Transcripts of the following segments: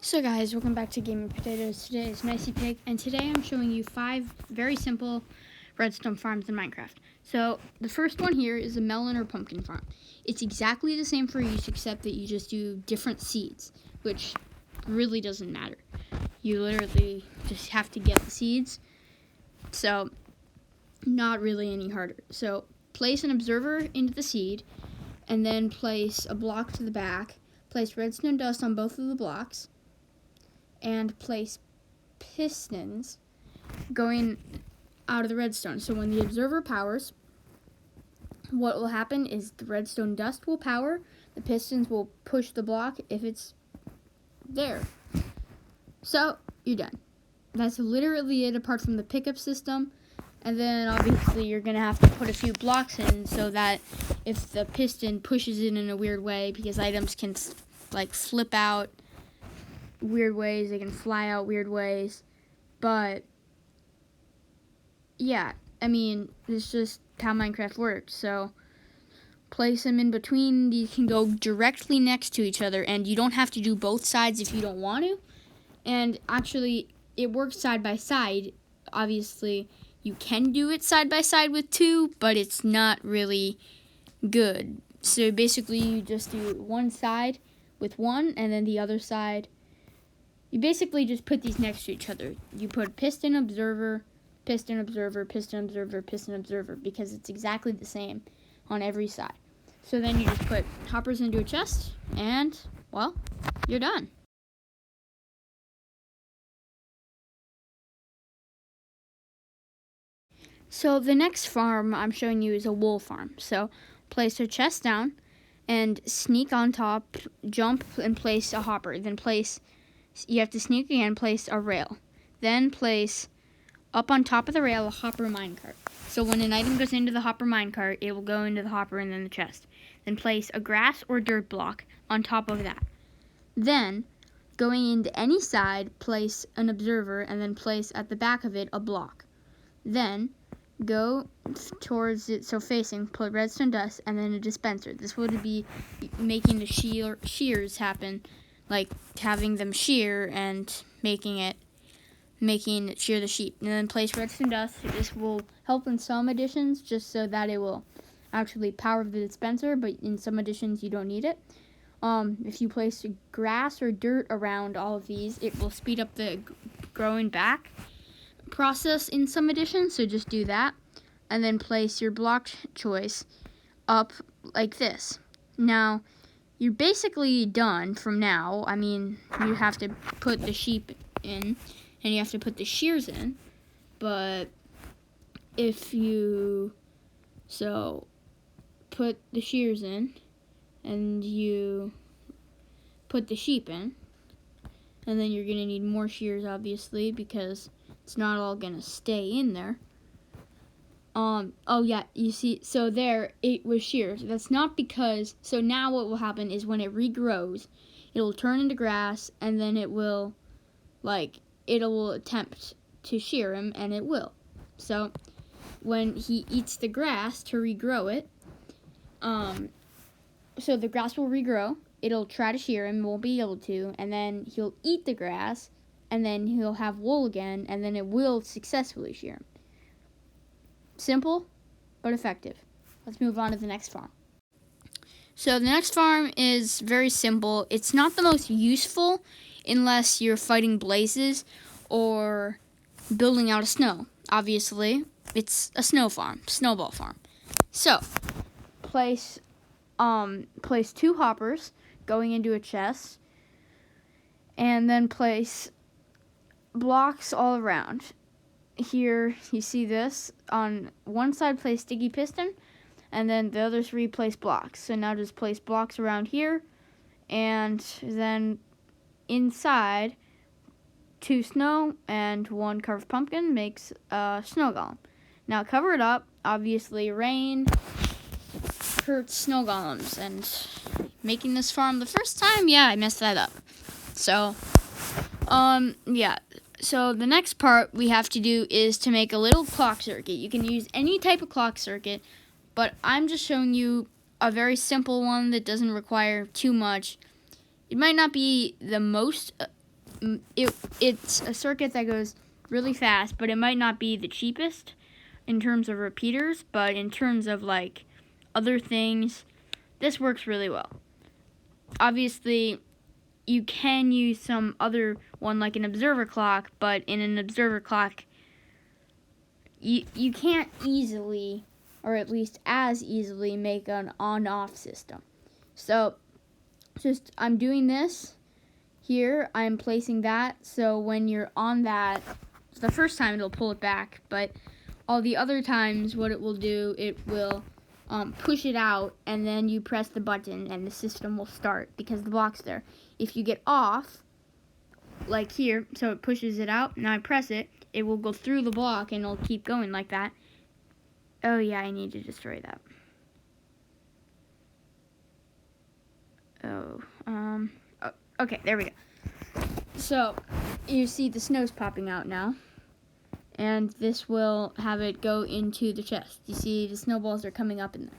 So guys, welcome back to Gaming Potatoes. Today is Nicey Pig, and today I'm showing you 5 very simple redstone farms in Minecraft. So the first one here is a melon or pumpkin farm. It's exactly the same for each, except that you just do different seeds, which really doesn't matter. You literally just have to get the seeds, so not really any harder. So place an observer into the seed, and then place a block to the back. Place redstone dust on both of the blocks, and place pistons going out of the redstone. So when the observer powers, what will happen is the redstone dust will power, the pistons will push the block if it's there. So you're done. That's literally it, apart from the pickup system. And then obviously you're gonna have to put a few blocks in so that if the piston pushes it in a weird way, because items can like flip out weird ways, they can fly out weird ways, but yeah, I mean, it's just how Minecraft works. So place them in between. These can go directly next to each other, and you don't have to do both sides if you don't want to. And actually, it works side by side. Obviously, you can do it side by side with two, but it's not really good. So basically, you just do one side with one, and then the other side. You basically just put these next to each other. You put piston observer, piston observer, piston observer, piston observer, because it's exactly the same on every side. So then you just put hoppers into a chest, and, well, you're done. So the next farm I'm showing you is a wool farm. So place a chest down and sneak on top, jump and place a hopper. Then you have to sneak again, place a rail. Then place up on top of the rail a hopper minecart. So when an item goes into the hopper minecart, it will go into the hopper and then the chest. Then place a grass or dirt block on top of that. Then, going into any side, place an observer and then place at the back of it a block. Then, go towards it, so facing, put redstone dust and then a dispenser. This would be making the shears happen, like having them shear and making it shear the sheep. And then place redstone dust. This will help in some editions, just so that it will actually power the dispenser, but in some editions you don't need it. If you place grass or dirt around all of these, it will speed up the growing back process in some editions, so just do that. And then place your block choice up like this. Now, you're basically done from now. I mean, you have to put the sheep in, and you have to put the shears in, but if you, so put the shears in, and you put the sheep in, and then you're gonna need more shears, obviously, because it's not all gonna stay in there. Oh yeah, you see, so there, it was shears. That's not because, so now what will happen is when it regrows, it'll turn into grass, and then it will attempt to shear him, and it will. So when he eats the grass to regrow it, so the grass will regrow, it'll try to shear him, won't be able to, and then he'll eat the grass, and then he'll have wool again, and then it will successfully shear him. Simple, but effective. Let's move on to the next farm. So the next farm is very simple. It's not the most useful unless you're fighting blazes or building out of snow. Obviously, it's a snow farm, snowball farm. So, place 2 hoppers going into a chest, and then place blocks all around. Here, you see this. On one side, place sticky piston, and then the other 3 place blocks. So now just place blocks around here, and then inside, 2 snow and 1 carved pumpkin makes a snow golem. Now cover it up. Obviously, rain hurts snow golems, and making this farm the first time, yeah, I messed that up. So, yeah. So the next part we have to do is to make a little clock circuit. You can use any type of clock circuit, but I'm just showing you a very simple one that doesn't require too much. It might not be the most it's a circuit that goes really fast, but it might not be the cheapest in terms of repeaters, but in terms of like other things, this works really well. Obviously, you can use some other one like an observer clock, but in an observer clock, you can't easily, or at least as easily, make an on-off system. So I'm doing this here. I'm placing that, so when you're on that, the first time it'll pull it back, but all the other times what it will do, it will push it out, and then you press the button and the system will start because the block's there. If you get off, like here, so it pushes it out, now I press it, it will go through the block and it'll keep going like that. Oh yeah, I need to destroy that. Okay, there we go. So you see the snow's popping out now, and this will have it go into the chest. You see the snowballs are coming up in there.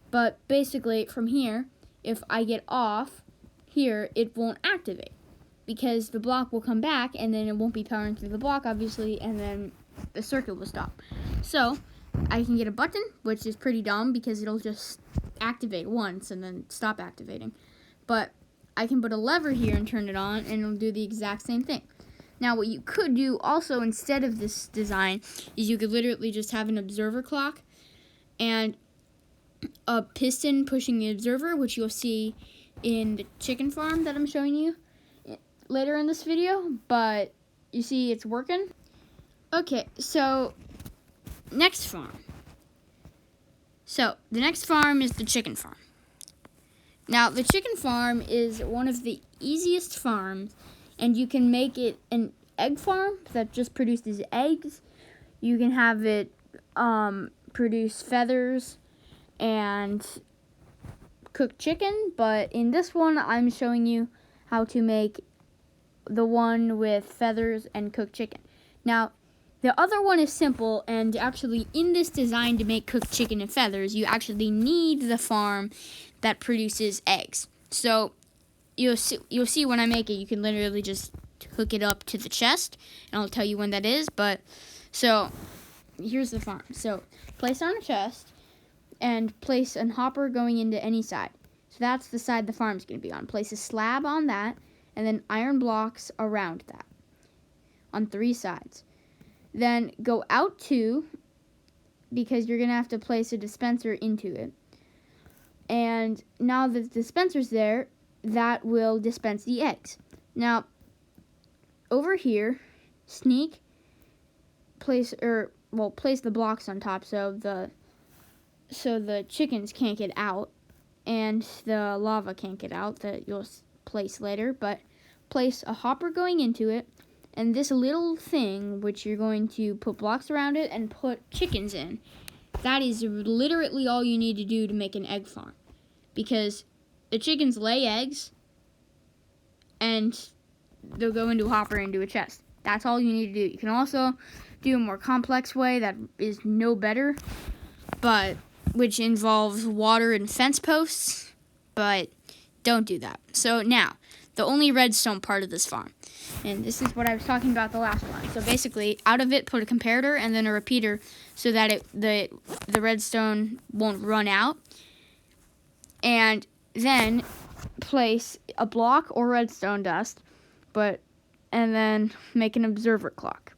But basically from here, if I get off here, it won't activate because the block will come back and then it won't be powering through the block, obviously, and then the circuit will stop. So I can get a button, which is pretty dumb because it'll just activate once and then stop activating. But I can put a lever here and turn it on, and it'll do the exact same thing. Now, what you could do also instead of this design is you could literally just have an observer clock and a piston pushing the observer, which you'll see in the chicken farm that I'm showing you later in this video. But you see it's working. Okay, so next farm. So the next farm is the chicken farm. Now, the chicken farm is one of the easiest farms, and you can make it an egg farm that just produces eggs. You can have it produce feathers and cook chicken, but in this one, I'm showing you how to make the one with feathers and cooked chicken. Now, the other one is simple, and actually in this design to make cooked chicken and feathers, you actually need the farm that produces eggs. So you'll see when I make it, you can literally just hook it up to the chest, and I'll tell you when that is. But so here's the farm. So place on a chest and place a hopper going into any side. So that's the side the farm's going to be on. Place a slab on that, and then iron blocks around that on 3 sides. Then go out 2, because you're going to have to place a dispenser into it. And now that the dispenser's there, that will dispense the eggs. Now, over here, sneak, place the blocks on top so the chickens can't get out and the lava can't get out that you'll place later. But place a hopper going into it, and this little thing, which you're going to put blocks around it and put chickens in. That is literally all you need to do to make an egg farm. Because the chickens lay eggs, and they'll go into a hopper and into a chest. That's all you need to do. You can also do a more complex way that is no better, but which involves water and fence posts, but don't do that. So now, the only redstone part of this farm. And this is what I was talking about the last one. So basically, out of it, put a comparator and then a repeater so that the redstone won't run out. And then place a block or redstone dust, and then make an observer clock.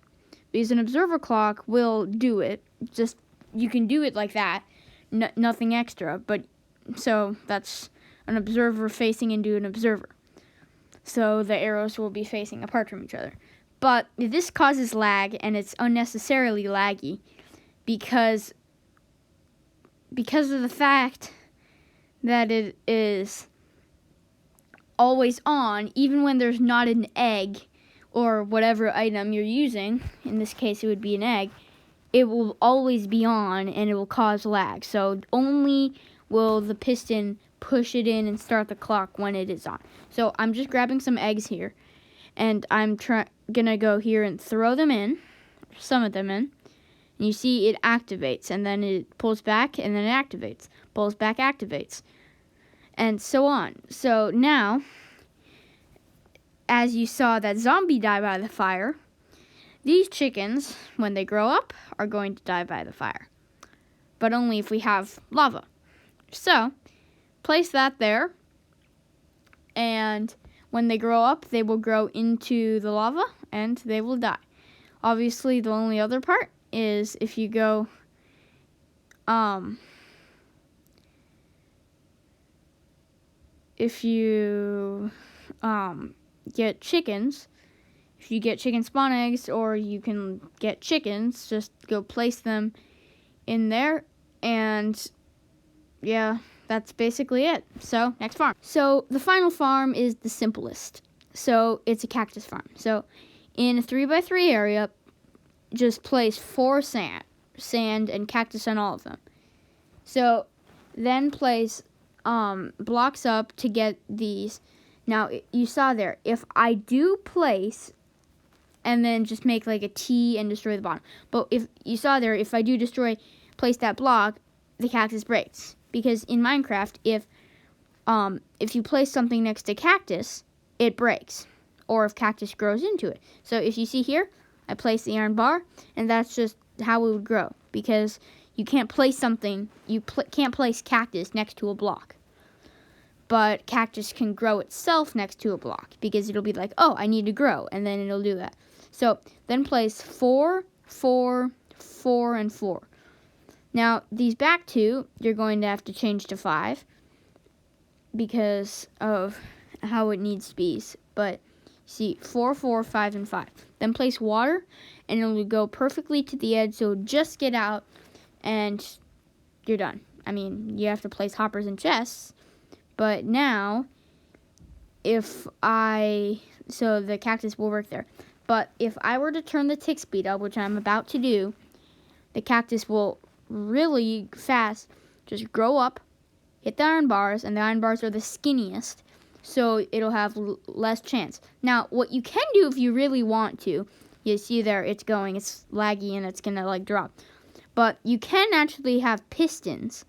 Because an observer clock will do it. Just you can do it like that, nothing extra. But so that's an observer facing into an observer. So the arrows will be facing apart from each other. But this causes lag, and it's unnecessarily laggy because of the fact that it is always on, even when there's not an egg or whatever item you're using. In this case, it would be an egg. It will always be on, and it will cause lag. So only will the piston push it in and start the clock when it is on. So I'm just grabbing some eggs here, and I'm gonna go here and throw them in, some of them in, and you see it activates, and then it pulls back, and then it activates, pulls back, activates, and so on. So now, as you saw that zombie die by the fire, these chickens, when they grow up, are going to die by the fire. But only if we have lava. So, place that there, and when they grow up, they will grow into the lava, and they will die. Obviously, the only other part is if you go, if you get chickens, if you get chicken spawn eggs, or you can get chickens, just go place them in there, and yeah, that's basically it. So, next farm. So, the final farm is the simplest. So, it's a cactus farm. So, in a 3x3 area, just place 4 sand and cactus on all of them. So, then place blocks up to get these. Now, you saw there, if I do place, and then just make like a T and destroy the bottom. But if you saw there, if I do place that block, the cactus breaks. Because in Minecraft, if you place something next to cactus, it breaks. Or if cactus grows into it. So if you see here, I place the iron bar, and that's just how it would grow. Because you can't place something, can't place cactus next to a block. But cactus can grow itself next to a block, because it'll be like, oh, I need to grow, and then it'll do that. So then place 4, 4, 4, and 4. Now, these back two, you're going to have to change to 5 because of how it needs to be. But see, 4, 4, 5, and 5. Then place water, and it'll go perfectly to the edge, so just get out, and you're done. I mean, you have to place hoppers and chests, but now, so the cactus will work there. But if I were to turn the tick speed up, which I'm about to do, the cactus will really fast just grow up, hit the iron bars, and the iron bars are the skinniest, so it'll have less chance. Now, what you can do if you really want to, you see there, it's laggy, and it's gonna like drop. But you can actually have pistons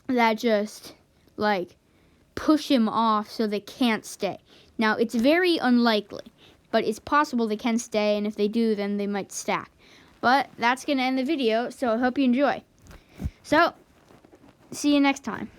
that just like push him off so they can't stay. Now, it's very unlikely, but it's possible they can stay, and if they do, then they might stack. But that's going to end the video, so I hope you enjoy. So, see you next time.